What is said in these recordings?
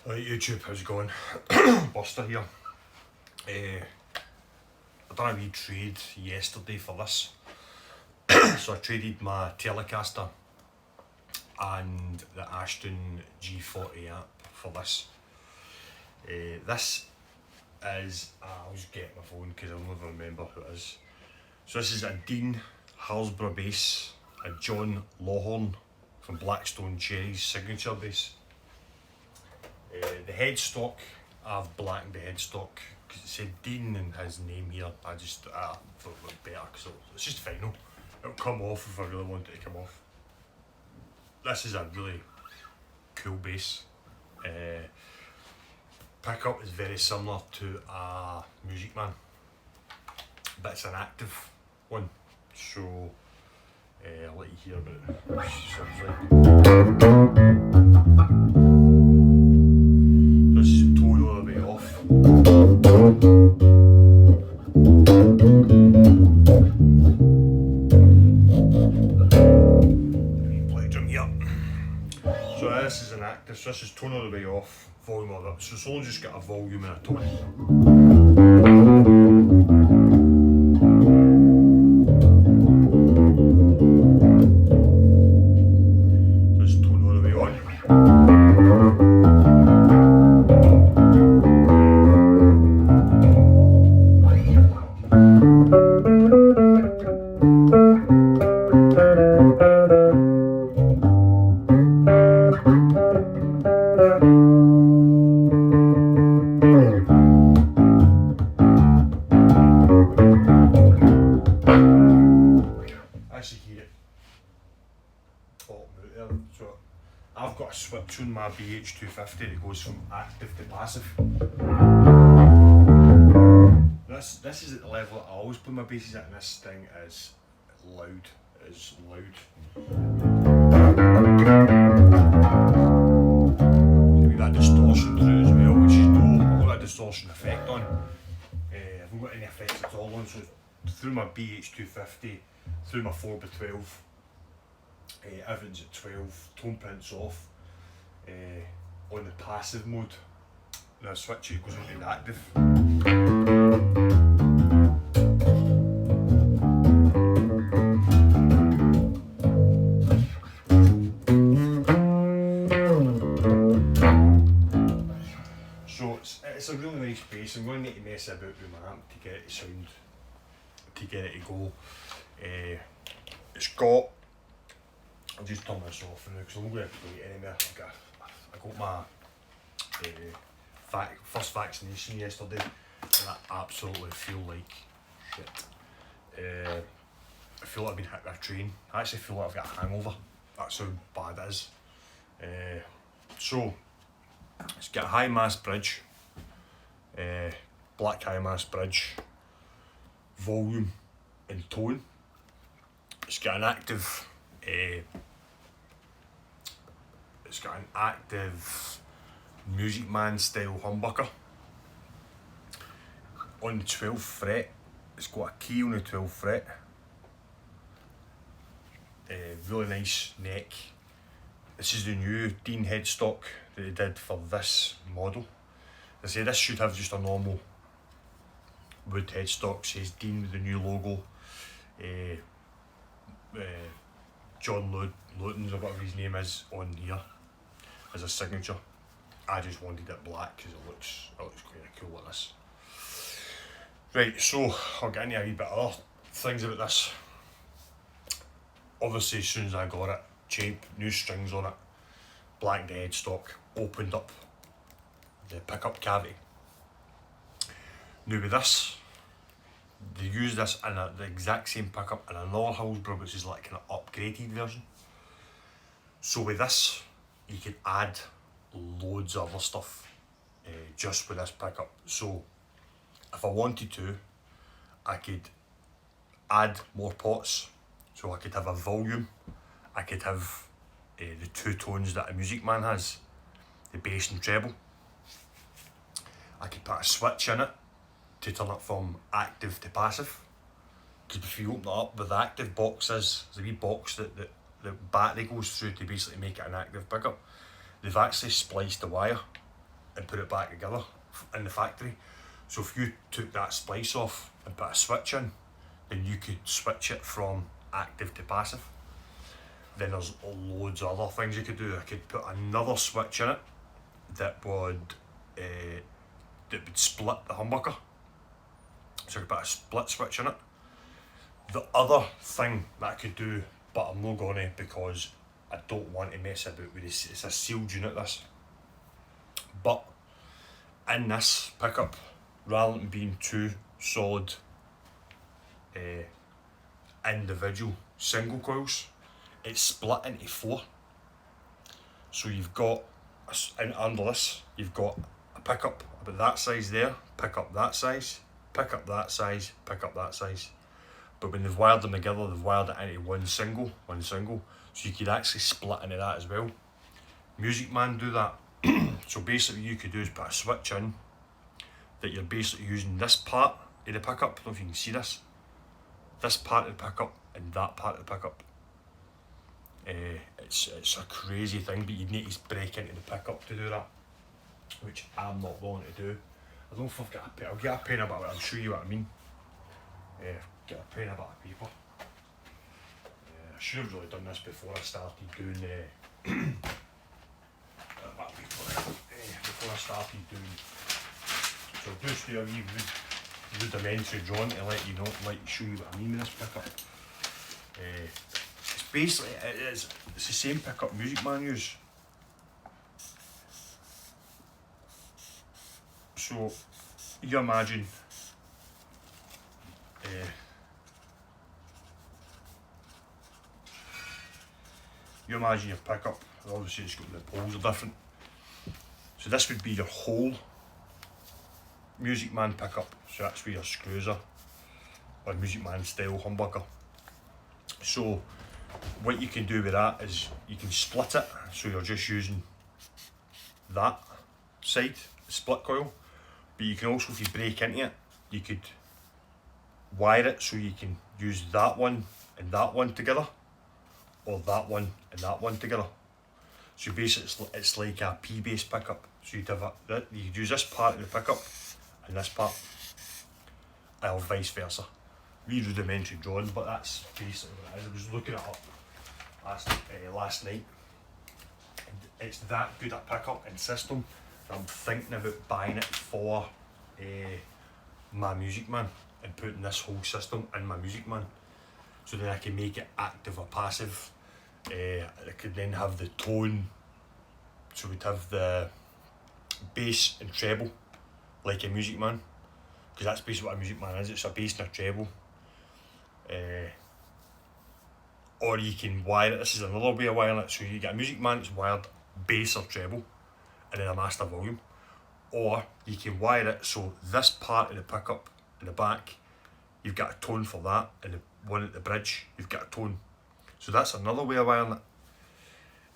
Right, YouTube, how's it going? Buster here. I done a wee trade yesterday for this. So I traded my Telecaster and the Ashdown G40 amp for this. This is, I'll just get my phone because I'll never remember who it is. So this is a Dean Hillsboro bass, a Jon Lawton from Blackstone Cherry's signature bass. The headstock, I've blacked the headstock because it said Dean and his name here. I just thought it looked better, so it's just final. It'll come off if I really want it to come off. This is a really cool bass. Pickup is very similar to a Music Man, but it's an active one, so I'll let you hear about it. Sounds like. This is totally all the way off. Plectrum here. So this is an active, so this is tone all the way off, volume all that. So it's only just got a volume and a tone. So I've got a switch on my BH250 that goes from active to passive. This is at the level that I always play my basses at, and this thing is loud. It is loud. Give me that distortion through as well, which is no, I've got that distortion effect on. I haven't got any effects at all on, so through my BH250, through my 4x12. Everything's at 12, tone print's off. On the passive mode, now switch it goes into the active. So it's a really nice bass. I'm going to need to mess about with my amp to get it to sound, to get it to go. It's got, I'll just turn this off now because I'm not going to play it anymore. I got my first vaccination yesterday and I absolutely feel like shit. I feel like I've been hit with a train. I actually feel like I've got a hangover. That's how bad it is. So, it's got a high mass bridge, black high mass bridge, volume and tone. It's got an active Music Man style humbucker. On the 12th fret, it's got a key on the 12th fret. Really nice neck. This is the new Dean headstock that they did for this model. I say this should have just a normal wood headstock, says Dean with the new logo. Jon Lawton or whatever his name is on here as a signature. I just wanted it black because it looks quite cool like this. Right, so I'll get into a wee bit of other things about this. Obviously as soon as I got it, chain, new strings on it, blacked the headstock, opened up the pickup cavity. Now with this, they use this in the exact same pickup in another Hillsboro, which is like an upgraded version. So with this, you can add loads of other stuff just with this pickup. So if I wanted to, I could add more pots. So I could have a volume, I could have the two tones that a Music Man has, the bass and treble. I could put a switch in it to turn it from active to passive. Because if you open it up with the active boxes, there's a wee box that the battery goes through to basically make it an active pickup. They've actually spliced the wire and put it back together in the factory. So if you took that splice off and put a switch in, then you could switch it from active to passive. Then there's loads of other things you could do. I could put another switch in it that would split the humbucker. So I could put a split switch in it. The other thing that I could do, but I'm not gonna because I don't want to mess about with this, it's a sealed unit this. But in this pickup, rather than being two solid individual single coils, it's split into four. So you've got, under this, you've got a pickup about that size there, pickup that size, pickup that size, pickup that size. But when they've wired them together, they've wired it into one single. So you could actually split into that as well. Music Man do that. So basically you could do is put a switch in that you're basically using this part of the pickup. I don't know if you can see this. This part of the pickup and that part of the pickup. It's a crazy thing, but you need to break into the pickup to do that, which I'm not willing to do. I don't know if I've got a pen. I'll get a pen about it, I'll show you what I mean. Get a pen about a paper. I should have really done this before I started doing before I started doing. So just do a wee rudimentary drawing to let you know, show you what I mean with this pickup. It's basically it's the same pickup Music Man use. So you imagine your pickup. Obviously it's got the poles are different. So this would be your whole Music Man pickup. So that's where your screws are, or Music Man style humbucker. So what you can do with that is you can split it. So you're just using that side, the split coil. But you can also, if you break into it, you could wire it so you can use that one and that one together, or that one and that one together. So basically it's like a P-base pickup. So you'd have you could use this part of the pickup and this part, or vice versa. Wee rudimentary drawing, but that's basically what it is. I was looking it up last night, and it's that good a pickup and system that I'm thinking about buying it for my Music Man and putting this whole system in my Music Man, so then I can make it active or passive. I could then have the tone, so we'd have the bass and treble like a Music Man, because that's basically what a Music Man is. It's a bass and a treble. Or you can wire it. This is another way of wiring it. So you get a Music Man that's wired bass or treble, and then a master volume. Or you can wire it so this part of the pickup in the back, you've got a tone for that, and the one at the bridge, you've got a tone. So that's another way of wiring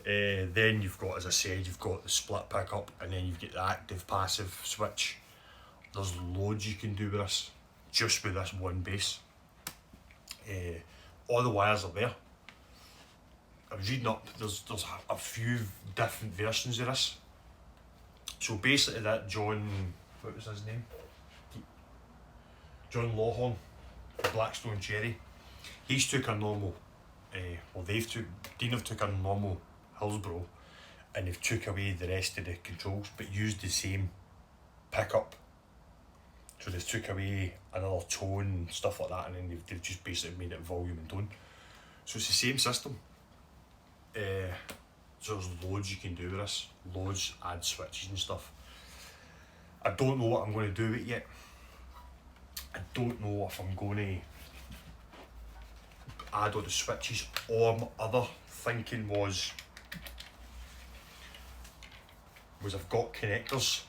it. Then you've got, as I said, you've got the split pickup, and then you've got the active passive switch. There's loads you can do with this, just with this one bass. All the wires are there. I was reading up, there's a few different versions of this. So basically that what was his name? Jon Lawton, Blackstone Cherry. He's took a normal, Dean have took a normal Hillsboro, and they've took away the rest of the controls, but used the same pickup. So they've took away another tone and stuff like that, and then they've just basically made it volume and tone. So it's the same system. So there's loads you can do with this, loads, add switches and stuff. I don't know what I'm going to do with it yet. I don't know if I'm going to add all the switches, or my other thinking was I've got connectors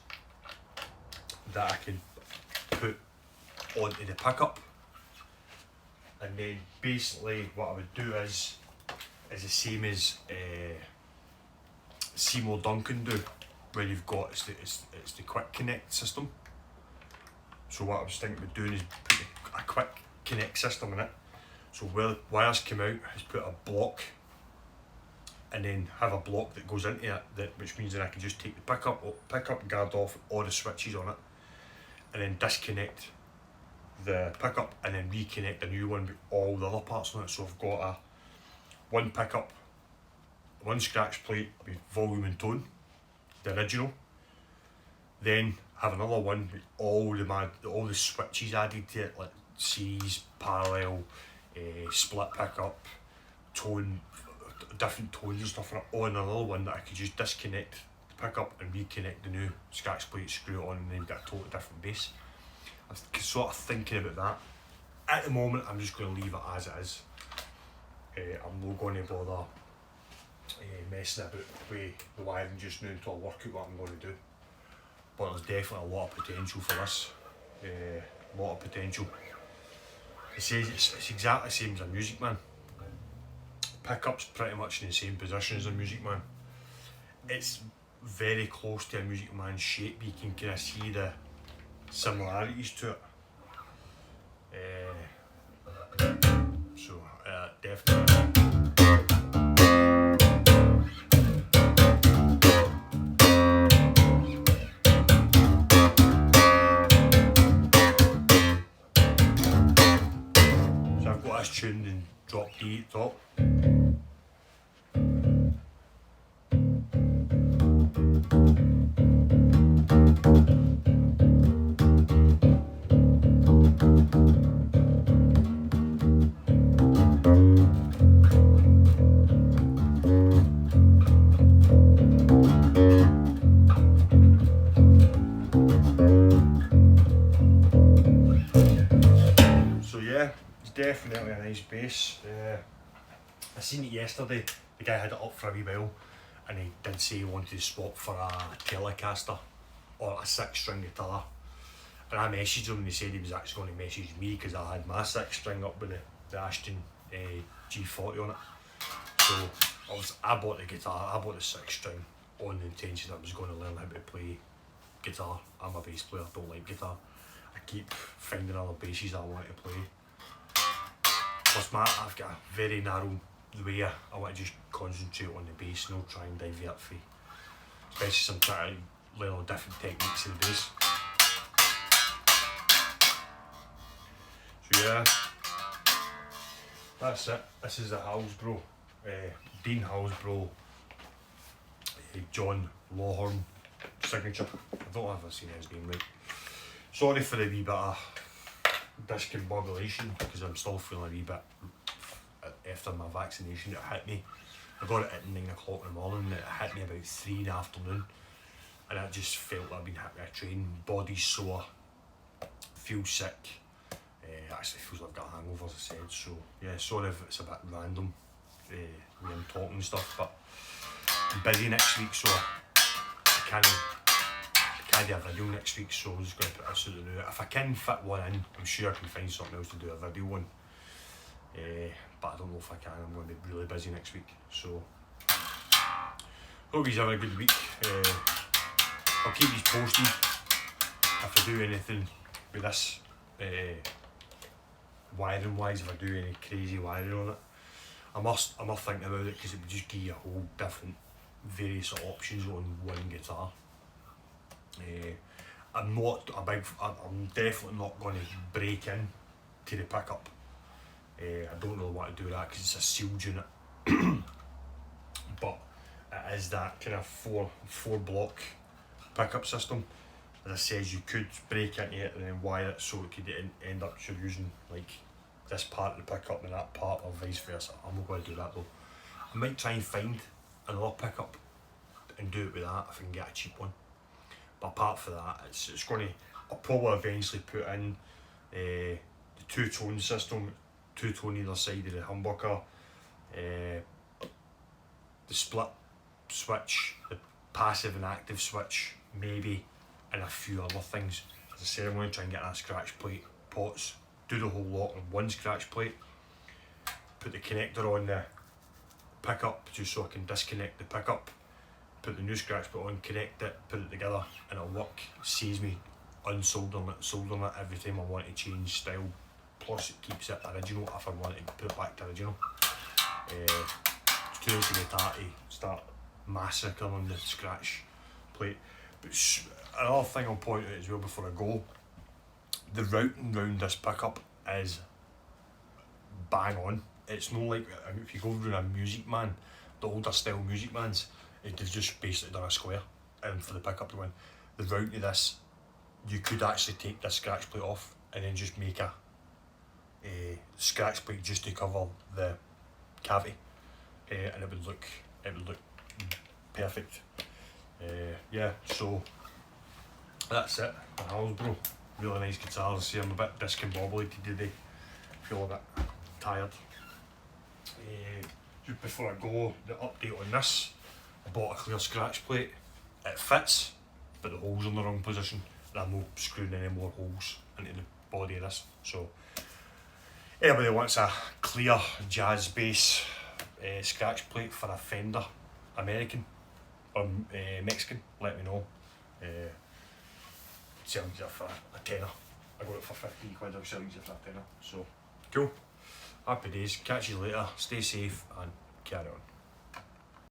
that I can put onto the pickup, and then basically what I would do is the same as Seymour Duncan do, where you've got it's the quick connect system. So what I was thinking of doing is put a quick connect system in it. So where the wires come out is put a block and then have a block that goes into it, which means that I can just take the pickup guard off all the switches on it, and then disconnect the pickup and then reconnect a new one with all the other parts on it. So I've got one pickup, one scratch plate with volume and tone, the original, then have another one with all the switches added to it, like series, parallel, split pickup, tone, different tones and stuff, on another one that I could just disconnect the pickup and reconnect the new scratch plate, screw it on, and then get a totally different bass. I'm sort of thinking about that. At the moment, I'm just going to leave it as it is. I'm not going to bother messing about with the wiring just now until I work out what I'm going to do. But there's definitely a lot of potential for this. A lot of potential. It says it's exactly the same as a Music Man. Pickup's pretty much in the same position as a Music Man. It's very close to a Music Man shape. You can kind of see the similarities to it. So definitely. So I've got this tuned in drop D at the top. Definitely a nice bass. I seen it yesterday. The guy had it up for a wee while, and he did say he wanted to swap for a Telecaster or a 6-string guitar. And I messaged him and he said he was actually going to message me because I had my 6-string up with the Ashdown G40 on it. So I bought the guitar. I bought the 6-string on the intention that I was going to learn how to play guitar. I'm a bass player. I don't like guitar. I keep finding other basses I want to play. Plus I've got a very narrow way. I want to just concentrate on the bass and not try and divert for, especially since I'm trying to learn all different techniques of the bass. So yeah, that's it. This is the Hillsboro, Hillsboro Jon Lawton signature. I don't know if I've seen his name right. Sorry for the wee bit of discombobulation because I'm still feeling a wee bit after my vaccination. It hit me. I got it at 9 o'clock in the morning. It hit me about 3 in the afternoon, and I just felt like I've been hit by a train. Body's sore, feel sick. Actually feels like I've got a hangover, as I said. So yeah, sorry if it's a bit random when I'm talking and stuff, but I'm busy next week, so I can't do a video next week, so I'm just going to put this out the new. If I can fit one in, I'm sure I can find something else to do a video on. But I don't know if I can. I'm going to be really busy next week, so hope you have a good week. I'll keep you posted if I do anything with this wiring wise, if I do any crazy wiring on it. I must think about it because it would just give you a whole different various options on one guitar. I'm definitely not going to break in to the pickup. I don't really want to do that because it's a sealed unit. But it is that kind of four block pickup system. As I said, you could break into it and then wire it so it could end up you're using like this part of the pickup and that part, or vice versa. I'm not going to do that though. I might try and find another pickup and do it with that if I can get a cheap one. But apart from that, it's going to, I'll probably eventually put in the 2-tone system, 2-tone either side of the humbucker, the split switch, the passive and active switch, maybe, and a few other things. As I said, I'm going to try and get that scratch plate pots, do the whole lot on one scratch plate, put the connector on the pickup just so I can disconnect the pickup, put the new scratch plate on, connect it, put it together, and it'll work. It saves me unsoldering it, soldering it every time I want to change style. Plus it keeps it original if I want to put it back to original. too easy with that to start massacring the scratch plate. But another thing I'll point out as well before I go, the routing round this pickup is bang on. It's not like if you go around a Music Man, the older style Music Mans, they've just basically done a square for the pickup to win. The route of this, you could actually take this scratch plate off and then just make a scratch plate just to cover the cavity, and it would look perfect. Yeah, so that's it. The Hillsboro, really nice guitars. See, I'm a bit discombobulated today. Feel a bit tired. Just before I go, the update on this, I bought a clear scratch plate. It fits, but the holes are in the wrong position, and I'm not screwing any more holes into the body of this. So anybody wants a clear jazz bass scratch plate for a Fender American or Mexican, let me know. Selling it for a tenner. I got it for 15 quid, I'm selling it for a tenner. So cool. Happy days, catch you later, stay safe and carry on.